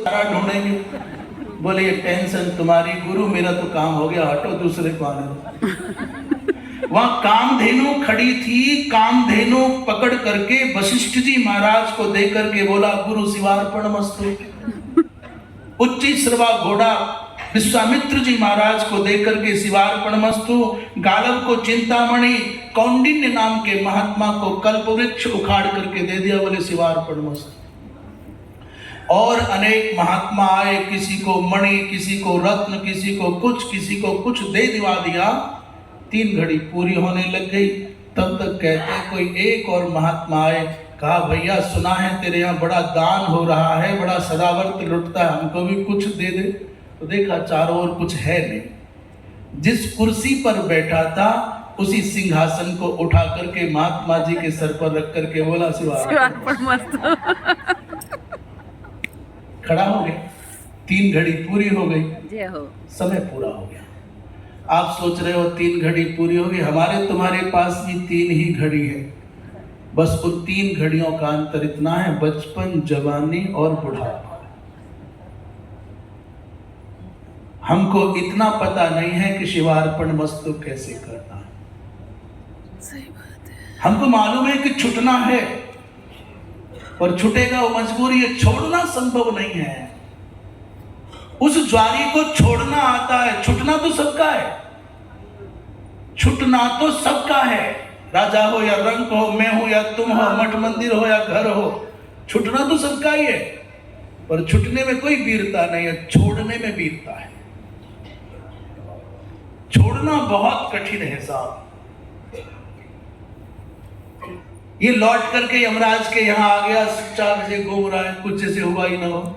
सारा ढूंढेंगे। बोले ये टेंशन तुम्हारी गुरु, मेरा तो काम हो गया, हटो दूसरे को आने दो। वहां कामधेनु खड़ी थी, कामधेनु पकड़ करके वशिष्ठ जी महाराज को दे करके बोला गुरु शिवार्पणमस्तु। उच्च श्रवा घोड़ा विश्वामित्र जी महाराज को देकर के शिवार्पणमस्तु। गालव को चिंतामणि कौंडिन्य नाम के महात्मा को कल्पवृक्ष उखाड़ करके दे दिया, बोले शिवार्पणमस्तु। और अनेक महात्मा आए, किसी को मणि, किसी को रत्न, किसी को कुछ दे दिवा दिया। 3 घड़ी पूरी होने लग गई, तब तक कहते हैं कोई एक और महात्मा आए, कहा भैया सुना है तेरे यहाँ बड़ा दान हो रहा है, बड़ा सदावर्त लुटता है, हमको भी कुछ दे दे। तो देखा चारों ओर कुछ है नहीं। जिस कुर्सी पर बैठा था उसी सिंहासन को उठा करके महात्मा जी के सर पर रख करके बोला शिवार्पणमस्तु। खड़ा हो गया। 3 घड़ी पूरी हो गई, समय पूरा हो गया। आप सोच रहे हो 3 घड़ी पूरी हो गई, हमारे तुम्हारे पास भी 3 ही घड़ी है। बस उन 3 घड़ियों का अंतर इतना है, बचपन, जवानी और बुढ़ापा। हमको इतना पता नहीं है कि शिवार्पणमस्तु कैसे करना है। सही बात है। हमको मालूम है कि छूटना है, और छूटेगा वो मजबूरी है, छोड़ना संभव नहीं है। उस ज्वारी को छोड़ना आता है, छूटना तो सबका है। छूटना तो सबका है, राजा हो या रंक हो, मैं हो या तुम हो, मठ मंदिर हो या घर हो, छूटना तो सबका ही है। पर छूटने में कोई वीरता नहीं है, छोड़ने में वीरता है। छोड़ना बहुत कठिन है साहब। ये लौट करके यमराज के यहाँ आ गया, चुपचाप से घूम रहा है, कुछ जैसे हुआ ही ना हो।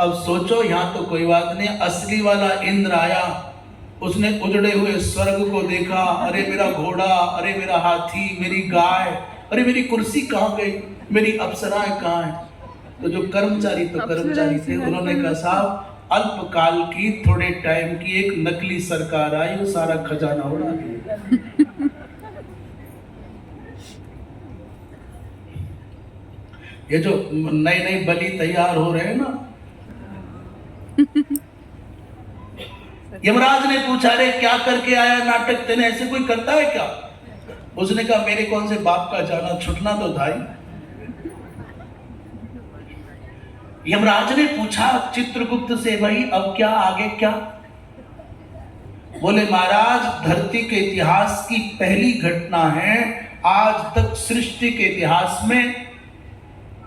अब सोचो यहाँ तो कोई बात नहीं, असली वाला इंद्र आया, उसने उजड़े हुए स्वर्ग को देखा, अरे मेरा घोड़ा, अरे मेरा हाथी, मेरी गाय, अरे मेरी कुर्सी कहाँ गई, मेरी अप्सराएं कहाँ हैं। तो जो कर्मचारी थे, उन्होंने कहा साहब अल्पकाल की, थोड़े टाइम की एक नकली सरकार आई, वो सारा खजाना उड़ा दिया। ये जो नए बलि तैयार हो रहे हैं ना, यमराज ने पूछा रे क्या करके आया नाटक, तेने ऐसे कोई करता है क्या? उसने कहा मेरे कौन से बाप का जाना, छुटना तो था ही। यमराज ने पूछा चित्रगुप्त से, भाई अब क्या, आगे क्या? बोले महाराज धरती के इतिहास की पहली घटना है आज तक सृष्टि के इतिहास में।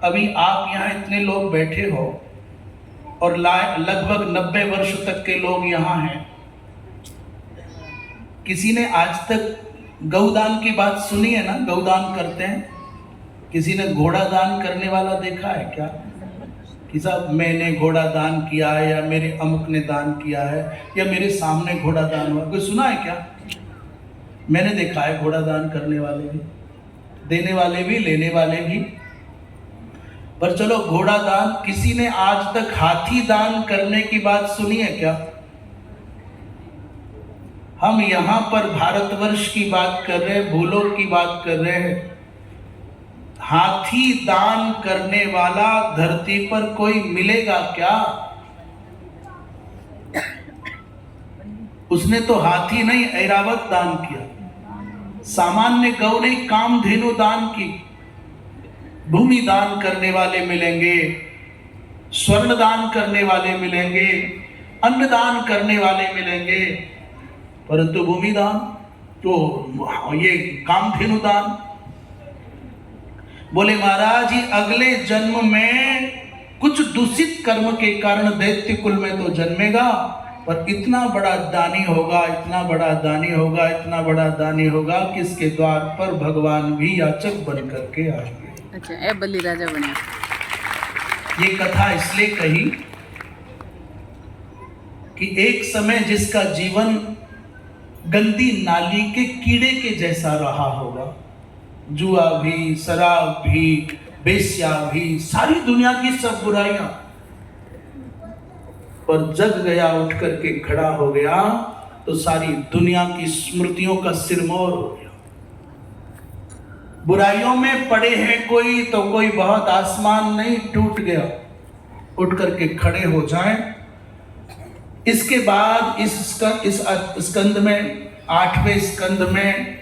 अभी आप यहाँ इतने लोग बैठे हो और लगभग 90 वर्ष तक के लोग यहाँ हैं। किसी ने आज तक गौदान की बात सुनी है ना? गौदान करते हैं। किसी ने घोड़ा दान करने वाला देखा है क्या? कि साहब मैंने घोड़ा दान किया है, या मेरे अमुक ने दान किया है, या मेरे सामने घोड़ा दान हुआ, कोई सुना है क्या? मैंने देखा है घोड़ा दान करने वाले भी, देने वाले भी, लेने वाले भी। पर चलो घोड़ा दान, किसी ने आज तक हाथी दान करने की बात सुनी है क्या? हम यहां पर भारतवर्ष की बात कर रहे हैं, भूलोक की बात कर रहे हैं। हाथी दान करने वाला धरती पर कोई मिलेगा क्या? उसने तो हाथी नहीं ऐरावत दान किया, सामान्य गौ नहीं, कामधेनु दान की। भूमि दान करने वाले मिलेंगे, स्वर्ण दान करने वाले मिलेंगे, अन्न दान करने वाले मिलेंगे, परंतु भूमि दान तो ये कामधेनु दान। बोले महाराज ये अगले जन्म में कुछ दूषित कर्म के कारण दैत्य कुल में तो जन्मेगा, पर इतना बड़ा दानी होगा, इतना बड़ा दानी होगा, इतना बड़ा दानी होगा कि इसके द्वार पर भगवान भी याचक बन करके आएंगे। अच्छा, ए बलि राजा बने। ये कथा इसलिए कही कि एक समय जिसका जीवन गंदी नाली के कीड़े के जैसा रहा होगा, जुआ भी, शराब भी, बेश्या भी, सारी दुनिया की सब बुराइयां, पर जग गया, उठ करके खड़ा हो गया तो सारी दुनिया की स्मृतियों का सिरमौर हो गया। बुराइयों में पड़े हैं कोई तो कोई बहुत आसमान नहीं टूट गया। उठ करके खड़े हो जाएं। इसके बाद इस स्कंद में 8वें स्कंद में